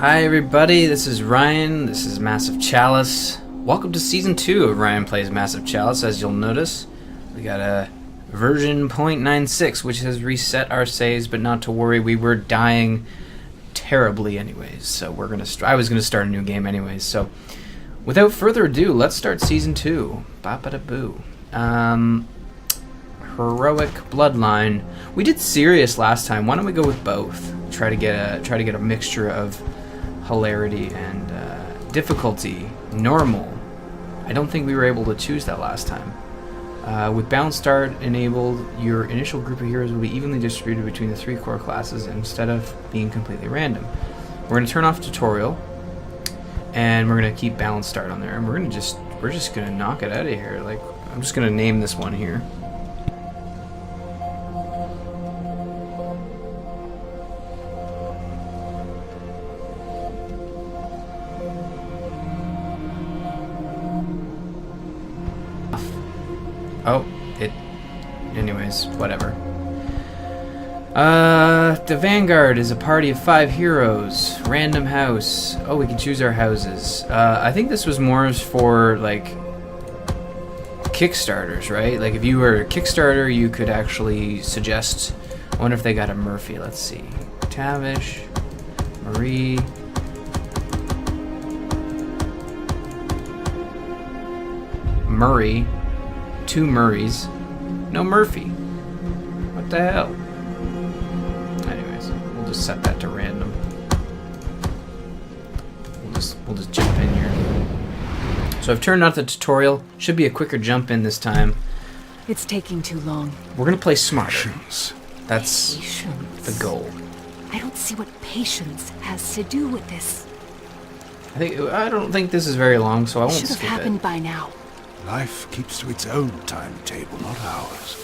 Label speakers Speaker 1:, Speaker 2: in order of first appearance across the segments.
Speaker 1: Hi everybody, this is Ryan, this is Massive Chalice. Welcome to Season 2 of Ryan Plays Massive Chalice. As you'll notice, we got a version 0.96, which has reset our saves, but not to worry, we were dying terribly anyways, so we're gonna I was gonna start a new game anyways, so without further ado, let's start Season 2. Ba-ba-da-boo. Heroic Bloodline. We did serious last time. Why don't we go with both? Try to get a mixture of hilarity and difficulty. Normal. I don't think we were able to choose that last time. With Bound Start enabled, your initial group of heroes will be evenly distributed between the three core classes instead of being completely random. We're going to turn off tutorial, and we're going to keep Bound Start on there, and we're just going to knock it out of here. Like, I'm just going to name this one here. Oh, anyways, whatever. The Vanguard is a party of 5 heroes. Random house. Oh, we can choose our houses. I think this was more for, like, Kickstarters, right? Like, if you were a Kickstarter, you could actually suggest... I wonder if they got a Murphy. Let's see. Tavish. Marie. Murray. 2 Murrays. No Murphy. What the hell? Anyways, we'll just set that to random. We'll just jump in here. So I've turned off the tutorial. Should be a quicker jump in this time.
Speaker 2: It's taking too long.
Speaker 1: We're gonna play smarter. That's
Speaker 2: Patience.
Speaker 1: the goal.
Speaker 2: I don't see what patience has to do with this.
Speaker 1: I don't think this is very long, so I won't
Speaker 2: Should have
Speaker 1: skip
Speaker 2: happened
Speaker 1: it.
Speaker 2: by now.
Speaker 3: Life keeps to its own timetable, not ours.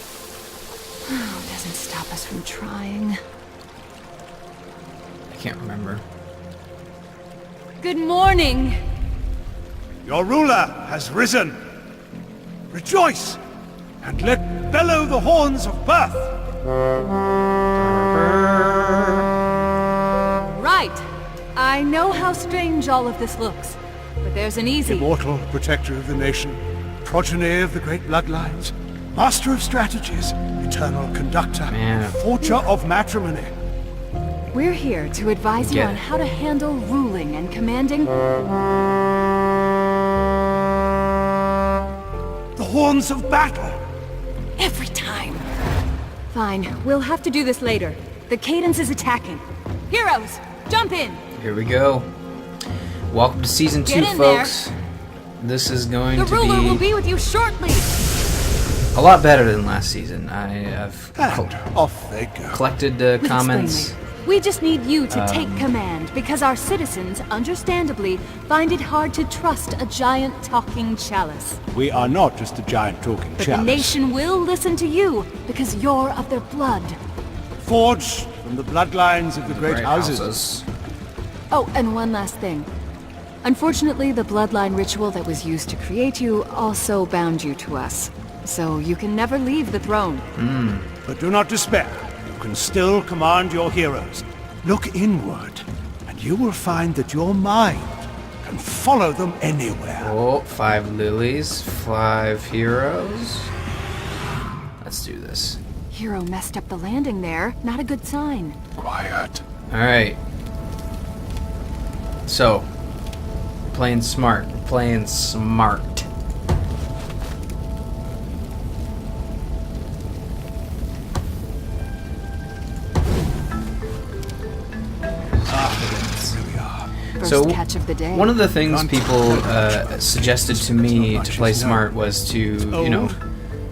Speaker 2: Oh, doesn't stop us from trying.
Speaker 1: I can't remember.
Speaker 2: Good morning.
Speaker 3: Your ruler has risen. Rejoice, and let bellow the horns of birth.
Speaker 2: Right. I know how strange all of this looks, but there's an easy...
Speaker 3: Immortal protector of the nation, progeny of the great bloodlines, master of strategies, eternal conductor,
Speaker 1: Man.
Speaker 3: forger of matrimony.
Speaker 2: We're here to advise you
Speaker 1: Get
Speaker 2: on
Speaker 1: it.
Speaker 2: how to handle ruling and commanding...
Speaker 3: The horns of battle.
Speaker 2: every time. Fine, we'll have to do this later. The Cadence is attacking. Heroes, jump in!
Speaker 1: Here we go. Welcome to Season 2,
Speaker 2: Get in there.
Speaker 1: folks. This is going
Speaker 2: The
Speaker 1: to
Speaker 2: ruler will be with you shortly!
Speaker 1: a lot better than last season. I have
Speaker 3: And off they go.
Speaker 1: collected
Speaker 2: We'll
Speaker 1: comments.
Speaker 2: explain later. We just need you to take command, because our citizens, understandably, find it hard to trust a giant talking chalice.
Speaker 3: We are not just a giant talking
Speaker 2: But
Speaker 3: chalice.
Speaker 2: the nation will listen to you, because you're of their blood.
Speaker 3: Forged from the bloodlines of the great houses.
Speaker 2: Oh, and one last thing. Unfortunately, the bloodline ritual that was used to create you also bound you to us. So you can never leave the throne.
Speaker 3: But do not despair. You can still command your heroes. Look inward, and you will find that your mind can follow them anywhere.
Speaker 1: Oh, 5 lilies, 5 heroes. Let's do this.
Speaker 2: Hero messed up the landing there. Not a good sign.
Speaker 3: Quiet.
Speaker 1: Alright. So, we're playing smart. We're playing smart.
Speaker 2: First
Speaker 1: So,
Speaker 2: catch of the day.
Speaker 1: One of the things people suggested to me to play smart was to, you know,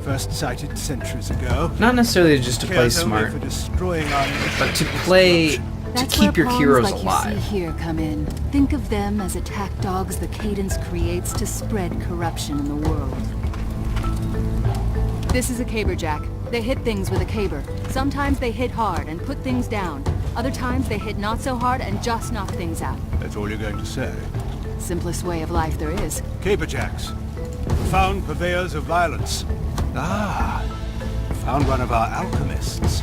Speaker 3: First sighted centuries ago.
Speaker 1: not necessarily just to play
Speaker 3: Cares only
Speaker 1: smart,
Speaker 3: for destroying our
Speaker 1: but to play, to
Speaker 2: That's
Speaker 1: keep
Speaker 2: where
Speaker 1: your
Speaker 2: pawns
Speaker 1: heroes
Speaker 2: like
Speaker 1: alive.
Speaker 2: You see here come in. Think of them as attack dogs the Cadence creates to spread corruption in the world. This is a caberjack. They hit things with a caber. Sometimes they hit hard and put things down. Other times they hit not so hard and just knock things out.
Speaker 3: That's all you're going to say.
Speaker 2: Simplest way of life there is.
Speaker 3: Caberjacks. Profound purveyors of violence. Ah, found one of our alchemists.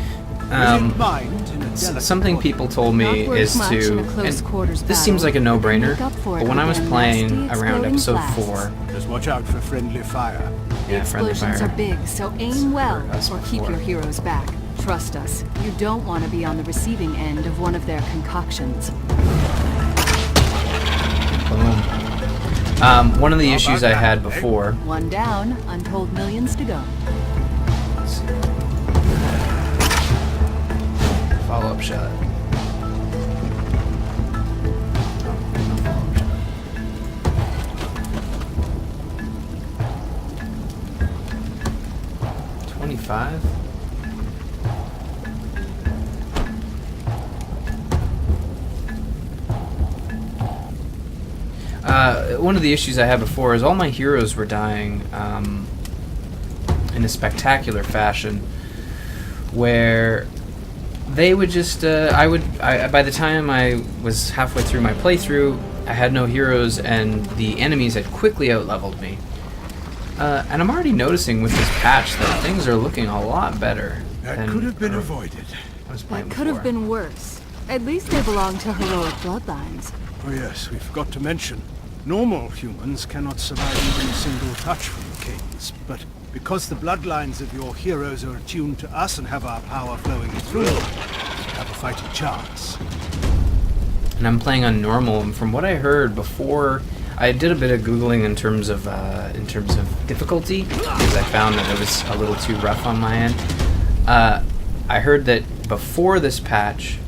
Speaker 3: Brilliant mind in a delicate
Speaker 1: Something
Speaker 3: body.
Speaker 1: people told me
Speaker 2: Not worth
Speaker 1: is
Speaker 2: much
Speaker 1: to,
Speaker 2: in a close
Speaker 1: and
Speaker 2: quarters
Speaker 1: this
Speaker 2: battle,
Speaker 1: seems like a no-brainer,
Speaker 2: make up for it
Speaker 1: but when I was
Speaker 2: with their
Speaker 1: playing
Speaker 2: nasty
Speaker 1: around
Speaker 2: exploding
Speaker 1: episode
Speaker 2: blasts.
Speaker 1: 4,
Speaker 3: Just watch out for friendly fire.
Speaker 2: The
Speaker 1: yeah, friendly
Speaker 2: explosions
Speaker 1: fire.
Speaker 2: are big, so aim well,
Speaker 1: hurt us
Speaker 2: or keep
Speaker 1: before.
Speaker 2: your heroes back. Trust us, you don't want to be on the receiving end of one of their concoctions.
Speaker 1: Boom. One of the issues I had before.
Speaker 2: One down, untold millions to go.
Speaker 1: Let's see. Follow-up shot. Oh, no follow-up shot. 25? One of the issues I had before is all my heroes were dying in a spectacular fashion, where they would just by the time I was halfway through my playthrough, I had no heroes and the enemies had quickly outleveled me. And I'm already noticing with this patch that things are looking a lot better.
Speaker 3: That
Speaker 1: than
Speaker 3: could have been avoided.
Speaker 1: I was playing
Speaker 2: That could have
Speaker 1: before.
Speaker 2: been worse. At least they belong to heroic bloodlines.
Speaker 3: Oh yes, we forgot to mention. Normal humans cannot survive even a single touch from Cadence, but because the bloodlines of your heroes are attuned to us and have our power flowing through them, we have a fighting chance.
Speaker 1: And I'm playing on normal, and from what I heard before, I did a bit of googling in terms of difficulty, because I found that it was a little too rough on my end. I heard that before this patch,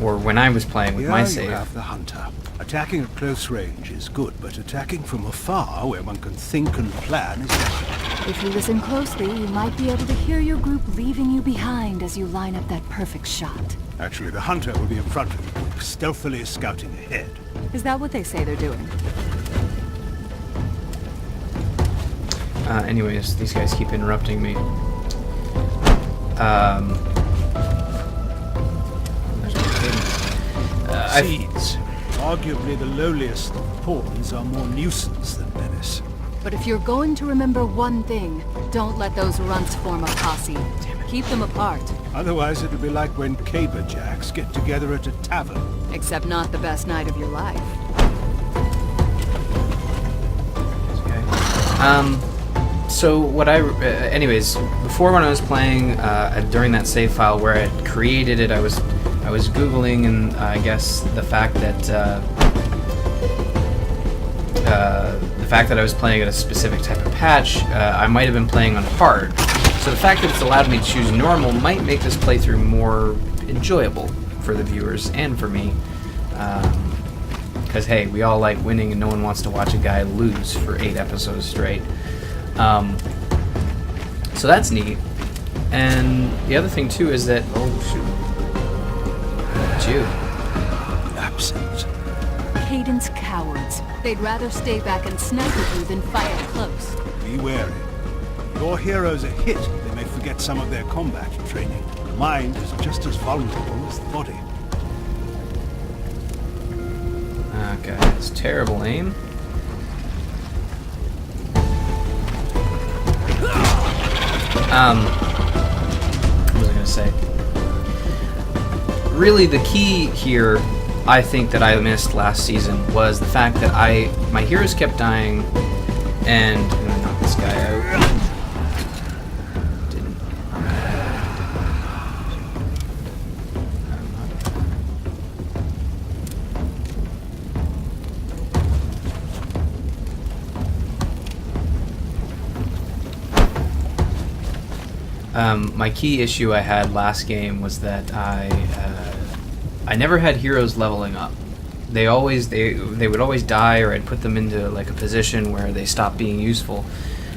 Speaker 1: or when I was playing with
Speaker 3: Here
Speaker 1: my
Speaker 3: you
Speaker 1: save,
Speaker 3: have the hunter. Attacking at close range is good, but attacking from afar, where one can think and plan, is better.
Speaker 2: If you listen closely, you might be able to hear your group leaving you behind as you line up that perfect shot.
Speaker 3: Actually, the hunter will be in front of the group, stealthily scouting ahead.
Speaker 2: Is that what they say they're doing?
Speaker 1: anyways, these guys keep interrupting me. There's no cadence.
Speaker 3: Seeds. Arguably the lowliest of pawns are more nuisance than menace.
Speaker 2: But if you're going to remember one thing, don't let those runts form a posse. Keep them apart.
Speaker 3: Otherwise it'll be like when caberjacks get together at a tavern.
Speaker 2: Except not the best night of your life.
Speaker 1: Okay. So what anyways, before when I was playing, during that save file where I had created it, I was Googling, and I guess the fact that I was playing at a specific type of patch, I might have been playing on hard. So the fact that it's allowed me to choose normal might make this playthrough more enjoyable for the viewers and for me. Because hey, we all like winning, and no one wants to watch a guy lose for 8 episodes straight. So that's neat. And the other thing too is that, oh shoot, you.
Speaker 3: Absent.
Speaker 2: Cadence cowards. They'd rather stay back and snipe at you than fight up close.
Speaker 3: Be wary. Your heroes are hit, they may forget some of their combat training. The mind is just as vulnerable as the body.
Speaker 1: Okay, that's terrible aim. What was I gonna say? Really, the key here, I think, that I missed last season was the fact that my heroes kept dying, and I'm gonna knock this guy out. Didn't. My key issue I had last game was that I never had heroes leveling up. They would always die, or I'd put them into like a position where they stopped being useful,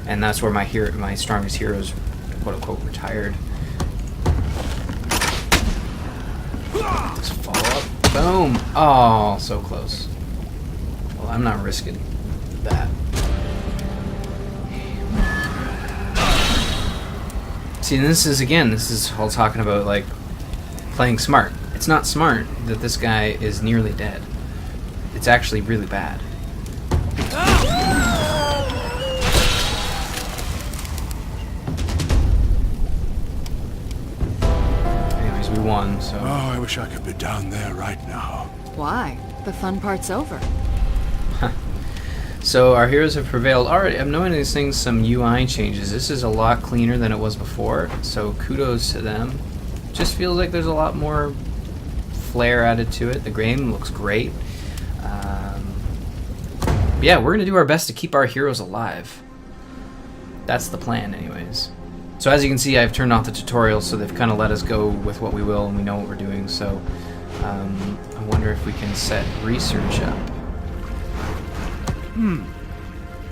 Speaker 1: and that's where my strongest heroes, quote unquote, retired. Just follow up. Boom! Oh, so close. Well, I'm not risking that. See, this is all talking about, like, playing smart. It's not smart that this guy is nearly dead. It's actually really bad. Anyways, because we won, so...
Speaker 3: Oh, I wish I could be down there right now.
Speaker 2: Why? The fun part's over.
Speaker 1: So our heroes have prevailed. Already, I'm noticing some UI changes. This is a lot cleaner than it was before, so kudos to them. Just feels like there's a lot more flair added to it. The game looks great. Yeah, we're going to do our best to keep our heroes alive. That's the plan, anyways. So as you can see, I've turned off the tutorial, so they've kind of let us go with what we will, and we know what we're doing. So I wonder if we can set research up.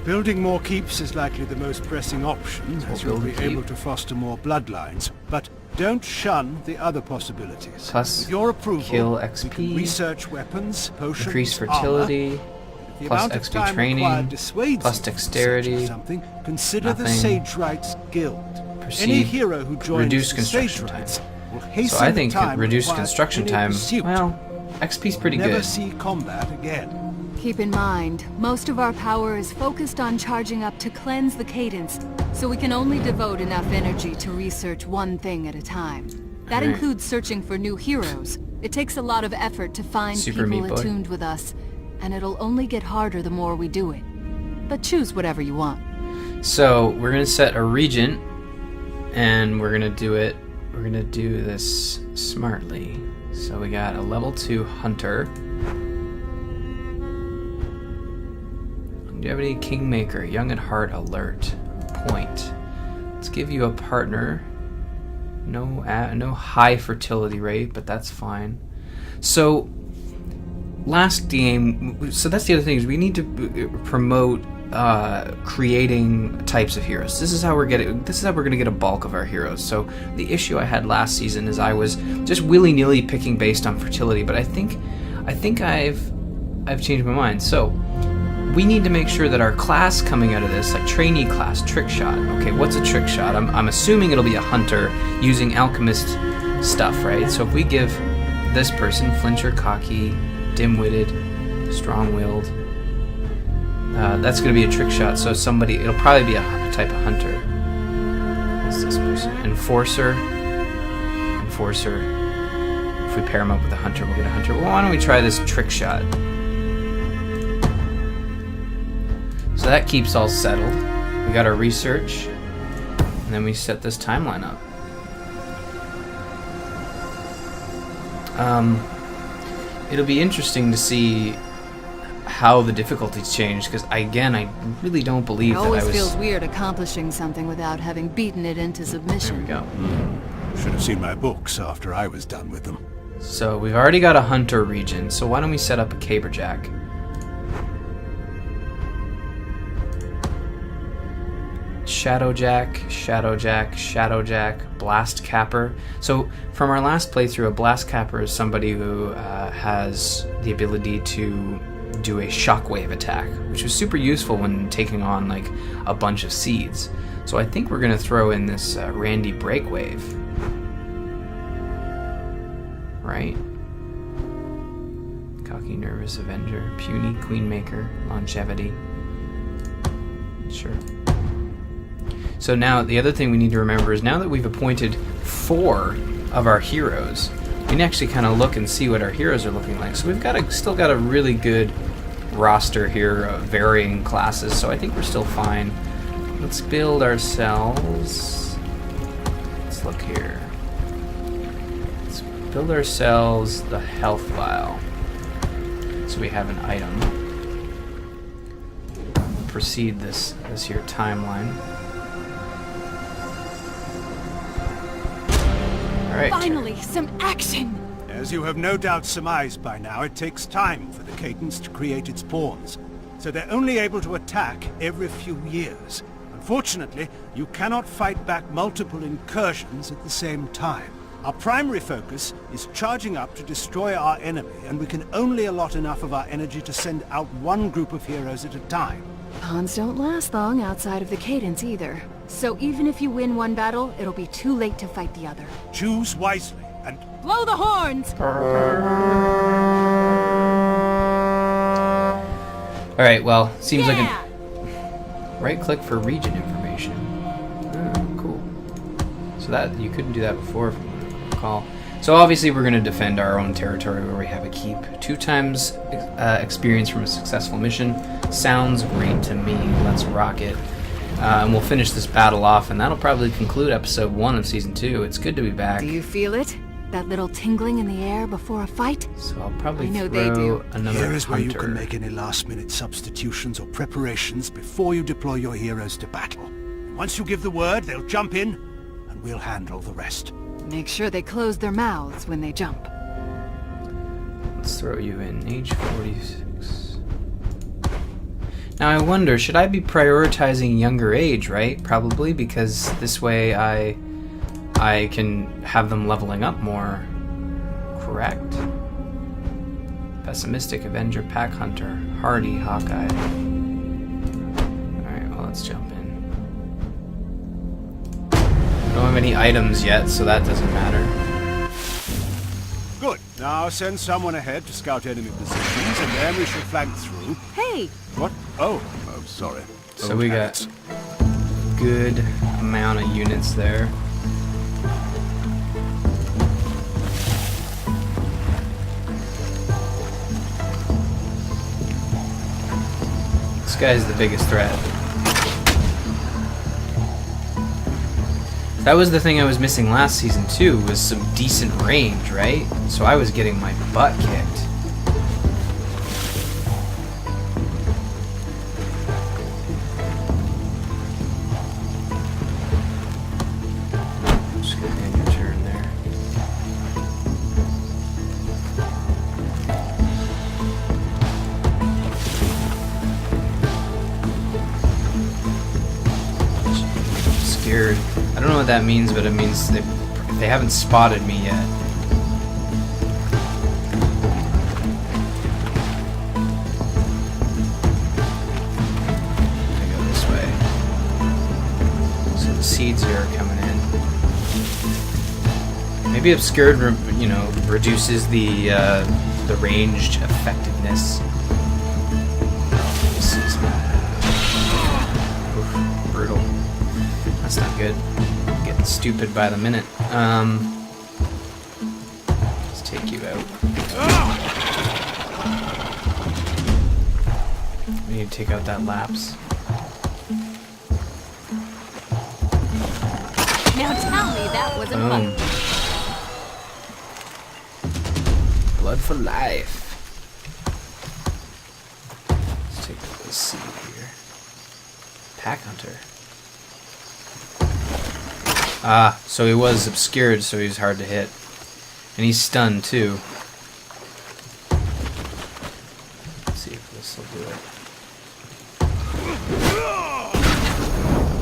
Speaker 3: Building more keeps is likely the most pressing option, as you'll be able to foster more bloodlines. But don't shun the other possibilities.
Speaker 1: Plus,
Speaker 3: with your approval,
Speaker 1: kill
Speaker 3: we
Speaker 1: XP,
Speaker 3: can research weapons, potions,
Speaker 1: increase fertility,
Speaker 3: the
Speaker 1: plus
Speaker 3: amount of
Speaker 1: XP
Speaker 3: time
Speaker 1: training,
Speaker 3: required dissuades
Speaker 1: plus
Speaker 3: you from
Speaker 1: dexterity,
Speaker 3: researching something. Consider the
Speaker 1: nothing.
Speaker 3: Sage Rights Guild.
Speaker 1: Proceed,
Speaker 3: Any hero who joins
Speaker 1: reduce
Speaker 3: the
Speaker 1: construction
Speaker 3: Sage
Speaker 1: time.
Speaker 3: Rights will hasten
Speaker 1: So I think
Speaker 3: the time
Speaker 1: reduce
Speaker 3: required
Speaker 1: construction
Speaker 3: in any
Speaker 1: time,
Speaker 3: pursuit.
Speaker 1: well, XP's pretty
Speaker 3: Never
Speaker 1: good.
Speaker 3: see combat again.
Speaker 2: Keep in mind, most of our power is focused on charging up to cleanse the Cadence, so we can only devote enough energy to research one thing at a time. That
Speaker 1: Alright.
Speaker 2: includes searching for new heroes. It takes a lot of effort to find
Speaker 1: Super Meat
Speaker 2: people
Speaker 1: Boy.
Speaker 2: attuned with us, and it'll only get harder the more we do it. But choose whatever you want.
Speaker 1: So we're gonna set a regent, and we're gonna do it. We're gonna do this smartly. So we got a level 2 hunter. Do you have any Kingmaker? Young at heart, alert. Point. Let's give you a partner. No high fertility rate, but that's fine. So last game. So that's the other thing, is we need to promote creating types of heroes. This is how we're gonna get a bulk of our heroes. So the issue I had last season is I was just willy-nilly picking based on fertility, but I think I've changed my mind. So we need to make sure that our class coming out of this, like trainee class, trick shot. Okay, what's a trick shot? I'm assuming it'll be a hunter using alchemist stuff, right? So if we give this person flincher, cocky, dim-witted, strong-willed, that's going to be a trick shot. So it'll probably be a type of hunter. What's this person? Enforcer. If we pair him up with a hunter, we'll get a hunter. Well, why don't we try this trick shot? So that keeps all settled. We got our research, and then we set this timeline up. It'll be interesting to see how the difficulties change, because I really don't believe
Speaker 2: It
Speaker 1: that I
Speaker 2: always
Speaker 1: was...
Speaker 2: feels weird accomplishing something without having beaten it into
Speaker 1: There
Speaker 2: submission.
Speaker 1: we go.
Speaker 3: Should have seen my books after I was done with them.
Speaker 1: So we've already got a hunter region, so why don't we set up a caberjack? Shadowjack, Shadowjack, Shadowjack, Blast Capper. So from our last playthrough, a Blast Capper is somebody who has the ability to do a shockwave attack, which was super useful when taking on like a bunch of seeds. So I think we're going to throw in this Randy Breakwave. Right? Cocky, Nervous Avenger, Puny, Queenmaker, Longevity. Sure. So now, the other thing we need to remember is now that we've appointed 4 of our heroes, we can actually kind of look and see what our heroes are looking like. So we've still got a really good roster here of varying classes, so I think we're still fine. Let's build ourselves... Let's look here. Let's build ourselves the health vial, so we have an item. Proceed this here timeline. Alright.
Speaker 2: Finally, some action!
Speaker 3: As you have no doubt surmised by now, it takes time for the Cadence to create its pawns, so they're only able to attack every few years. Unfortunately, you cannot fight back multiple incursions at the same time. Our primary focus is charging up to destroy our enemy, and we can only allot enough of our energy to send out one group of heroes at a time.
Speaker 2: Pawns don't last long outside of the Cadence either. So even if you win one battle, it'll be too late to fight the other.
Speaker 3: Choose wisely, and
Speaker 2: Blow the horns!
Speaker 1: Alright, well, seems like
Speaker 2: Yeah!
Speaker 1: a... Right-click for region information. Oh, cool. So that, you couldn't do that before, if I recall. So obviously we're going to defend our own territory where we have a keep. 2 times experience from a successful mission. Sounds great to me. Let's rock it. And we'll finish this battle off, and that'll probably conclude episode 1 of season 2. It's good to be back.
Speaker 2: Do you feel it? That little tingling in the air before a fight?
Speaker 1: So I'll probably
Speaker 2: I know
Speaker 1: throw
Speaker 2: they do.
Speaker 1: another
Speaker 3: Here is where you
Speaker 1: hunter.
Speaker 3: can make any last-minute substitutions or preparations before you deploy your heroes to battle. Once you give the word, they'll jump in, and we'll handle the rest.
Speaker 2: Make sure they close their mouths when they jump.
Speaker 1: Let's throw you in age 46. Now I wonder, should I be prioritizing younger age, right? Probably, because this way I can have them leveling up more. Correct. Pessimistic Avenger, Pack Hunter, Hardy, Hawkeye. Alright, well, let's jump in. Don't have any items yet, so that doesn't matter.
Speaker 3: Good. Now send someone ahead to scout enemy positions, and then we shall flank through.
Speaker 2: Hey!
Speaker 3: What? Oh, sorry.
Speaker 1: So we got good amount of units there. This guy's the biggest threat. That was the thing I was missing last season too, was some decent range, right? So I was getting my butt kicked. Just gonna end your turn there. Scared. I don't know what that means, but it means they haven't spotted me yet. I go this way. So the seeds here are coming in. Maybe obscured, reduces the ranged effectiveness. This is brutal. That's not good. I'm getting stupid by the minute. Let's take you out. We need to take out that lapse.
Speaker 2: Now tell me that wasn't
Speaker 1: Boom.
Speaker 2: fun.
Speaker 1: Blood for life. Let's take this seed here. Pack Hunter. Ah, so he was obscured, so he's hard to hit. And he's stunned, too. Let's see if this will do it.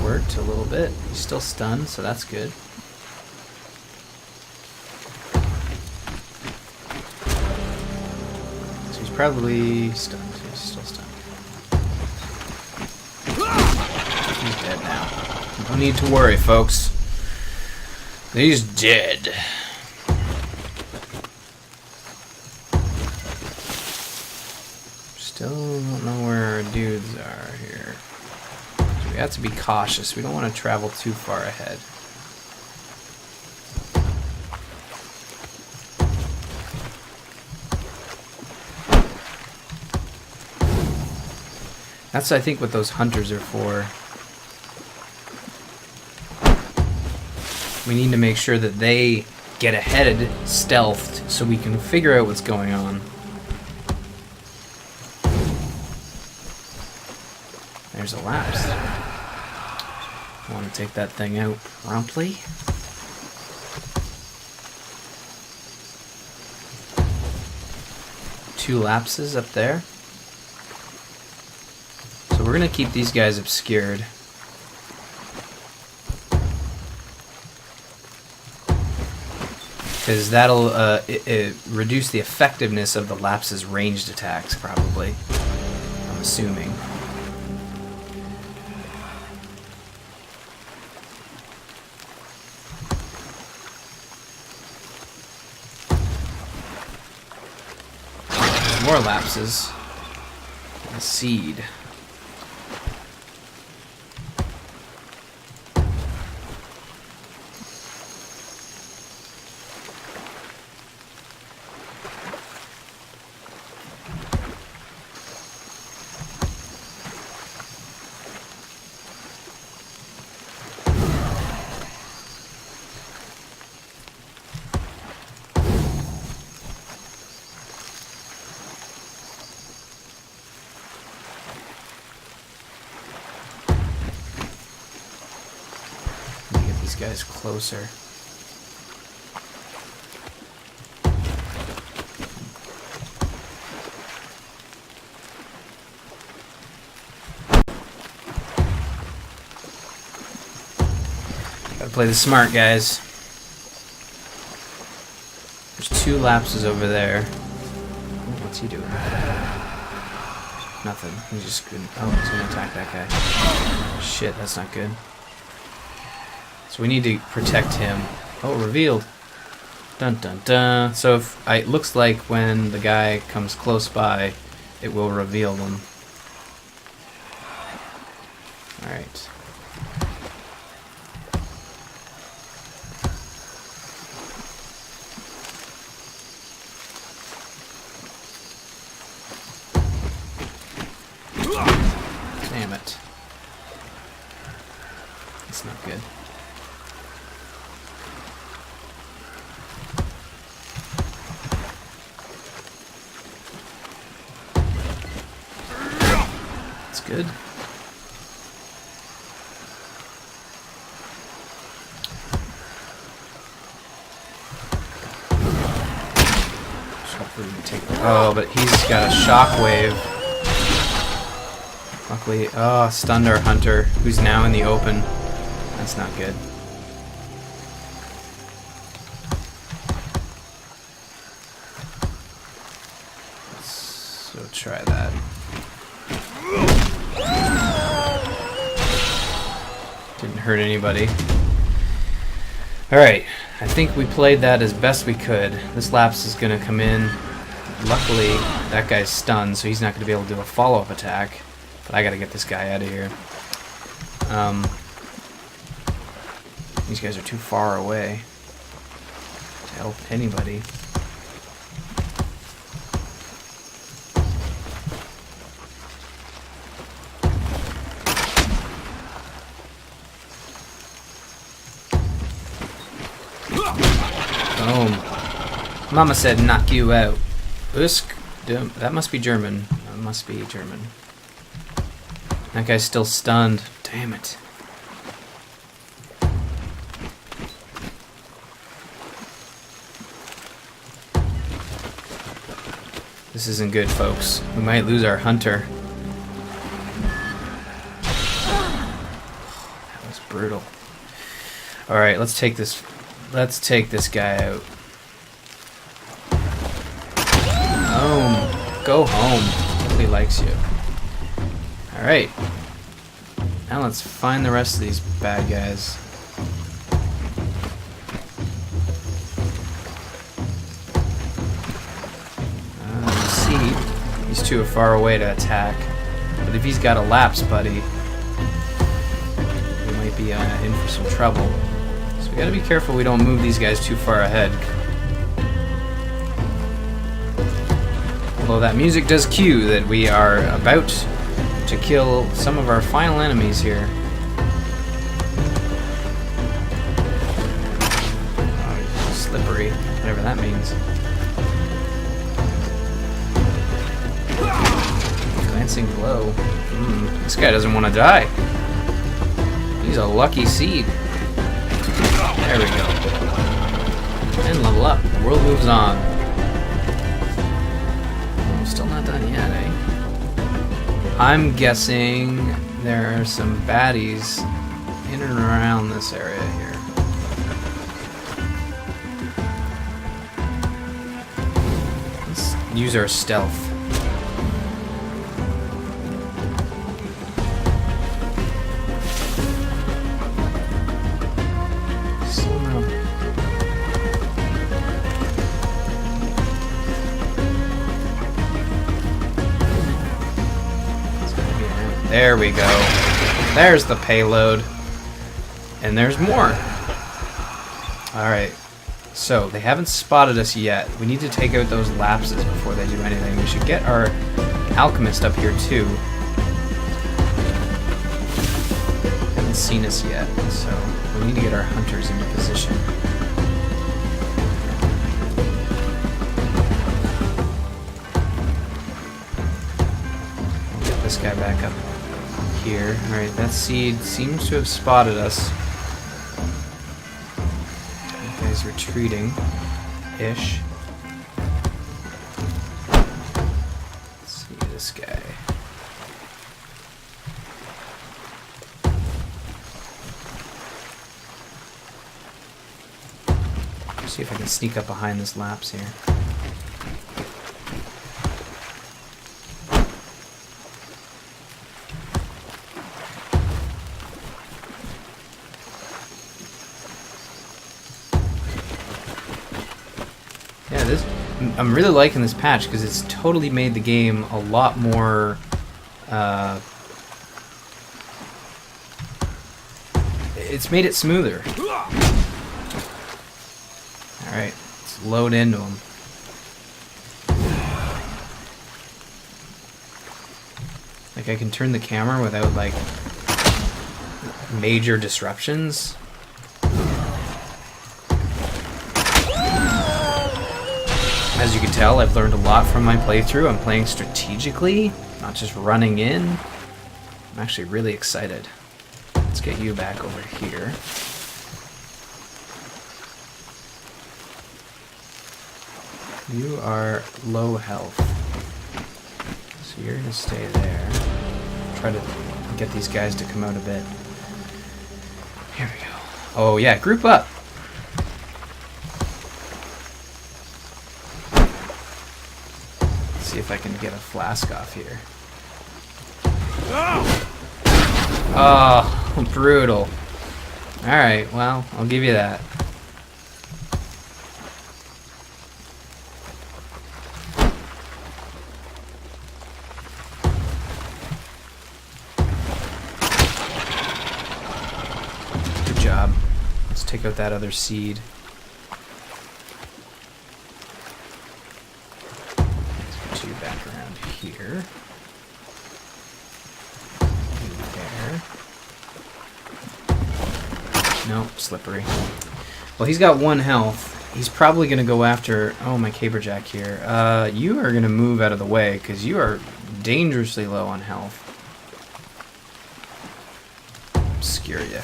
Speaker 1: Worked a little bit. He's still stunned, so that's good. So he's probably stunned. He's still stunned. He's dead now. No need to worry, folks. He's dead. Still don't know where our dudes are here. So we have to be cautious. We don't want to travel too far ahead. That's, I think, what those hunters are for. We need to make sure that they get ahead, stealthed, so we can figure out what's going on. There's a lapse. I want to take that thing out promptly. Two lapses up there. So we're going to keep these guys obscured. Because that'll reduce the effectiveness of the lapses' ranged attacks, probably. I'm assuming. There's more lapses. A seed. guy's closer. Gotta play this smart, guys. There's 2 lapses over there. Ooh, what's he doing? Nothing. He's just gonna, oh, he's gonna attack that guy. Shit, that's not good. So we need to protect him. Oh, revealed. Dun dun dun. So if it looks like when the guy comes close by, it will reveal them. All right. Damn it. That's not good. That's good. Oh, but he's got a shockwave. Luckily, oh, stunned our hunter, who's now in the open. That's not good. So try that. Didn't hurt anybody. Alright, I think we played that as best we could. This lapse is going to come in. Luckily, that guy's stunned, so he's not going to be able to do a follow-up attack. But I gotta get this guy out of here. These guys are too far away to help anybody. Boom. Mama said knock you out. Usk. That must be German. That must be German. That guy's still stunned. Damn it. This isn't good, folks. We might lose our hunter. That was brutal. Alright, let's take this guy out. Home. Go home. Nobody likes you. Alright. Now let's find the rest of these bad guys. See, these two are far away to attack. But if he's got a lapse, buddy, we might be in for some trouble. So we gotta be careful we don't move these guys too far ahead. Although that music does cue that we are about to kill some of our final enemies here. Oh, slippery, whatever that means. Glancing glow. This guy doesn't want to die. He's a lucky seed. There we go. And level up. The world moves on. Oh, still not done yet, eh? I'm guessing there are some baddies in and around this area here. Let's use our stealth. There we go. There's the payload. And there's more. Alright. So, they haven't spotted us yet. We need to take out those lapses before they do anything. We should get our alchemist up here too. Haven't seen us yet, so we need to get our hunters into position. We'll get this guy back up here. Alright, that seed seems to have spotted us. He's retreating-ish. Let's see this guy. See if I can sneak up behind this lapse here. Yeah, I'm really liking this patch because it's totally made the game a lot more it's made it smoother. Alright, let's load into him. Like, I can turn the camera without, like, major disruptions. As you can tell, I've learned a lot from my playthrough. I'm playing strategically, not just running in. I'm actually really excited. Let's get you back over here. You are low health, so you're gonna stay there. Try to get these guys to come out a bit. Here we go. Oh yeah, group up. Let's see if I can get a flask off here. Oh, brutal. Alright, well, I'll give you that. Job. Let's take out that other seed. Let's get you back around here. There. Nope, slippery. Well, he's got 1 health. He's probably going to go after... Oh, my caberjack here. You are going to move out of the way because you are dangerously low on health. Obscure you.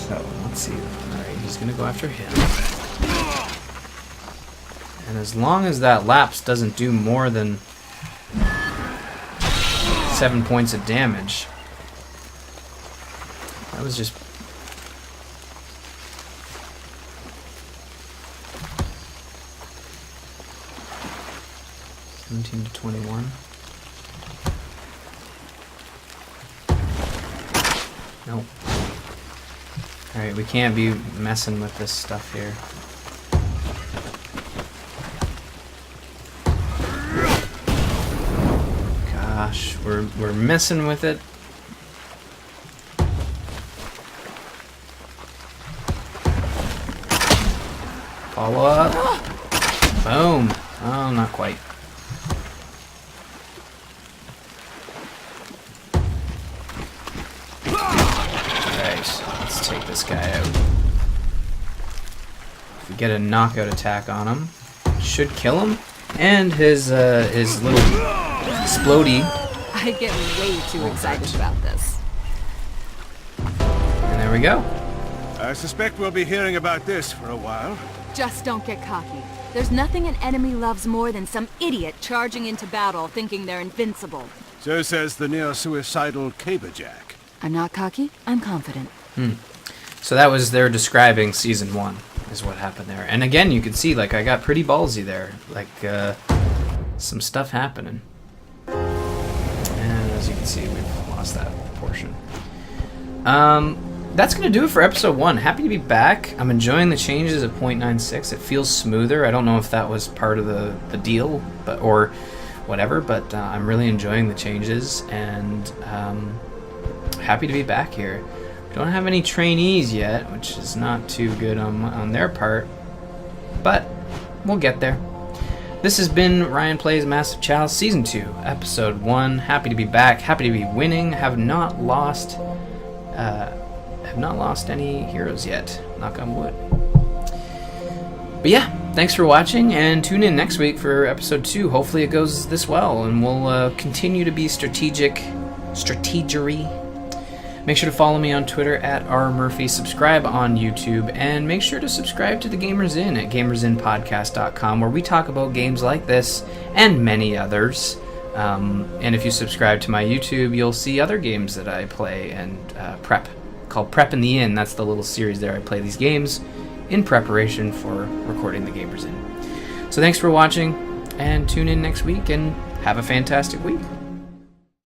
Speaker 1: So, let's see. Alright, he's gonna go after him. And as long as that lapse doesn't do more than 7 points of damage. That was just... (17 to 21). Nope. Alright, we can't be messing with this stuff here. Gosh, we're messing with it. Follow up. Boom. Oh, not quite. Let's take this guy out. If we get a knockout attack on him, should kill him. And his little explodey.
Speaker 2: I get way too excited about this.
Speaker 1: And there we go.
Speaker 3: I suspect we'll be hearing about this for a while.
Speaker 2: Just don't get cocky. There's nothing an enemy loves more than some idiot charging into battle thinking they're invincible.
Speaker 3: So says the near-suicidal caberjack.
Speaker 2: I'm not cocky, I'm confident.
Speaker 1: So that was their describing Season 1, is what happened there. And again, you could see, like, I got pretty ballsy there. Like, some stuff happening. And as you can see, we've lost that portion. That's going to do it for Episode 1. Happy to be back. I'm enjoying the changes at 0.96. It feels smoother. I don't know if that was part of the deal, but or whatever, but I'm really enjoying the changes, and happy to be back here. Don't have any trainees yet, which is not too good on their part, but we'll get there. This has been Ryan Plays Massive Chalice Season 2, Episode 1. Happy to be back, happy to be winning. Have not lost any heroes yet, knock on wood. But yeah, thanks for watching, and tune in next week for Episode 2. Hopefully it goes this well, and we'll continue to be strategery. Make sure to follow me on Twitter at rmurphy, subscribe on YouTube, and make sure to subscribe to the Gamers Inn at gamersinpodcast.com, where we talk about games like this and many others. And if you subscribe to my YouTube, you'll see other games that I play and prep, called Prep in the Inn. That's the little series there. I play these games in preparation for recording the Gamers Inn. So thanks for watching, and tune in next week, and have a fantastic week.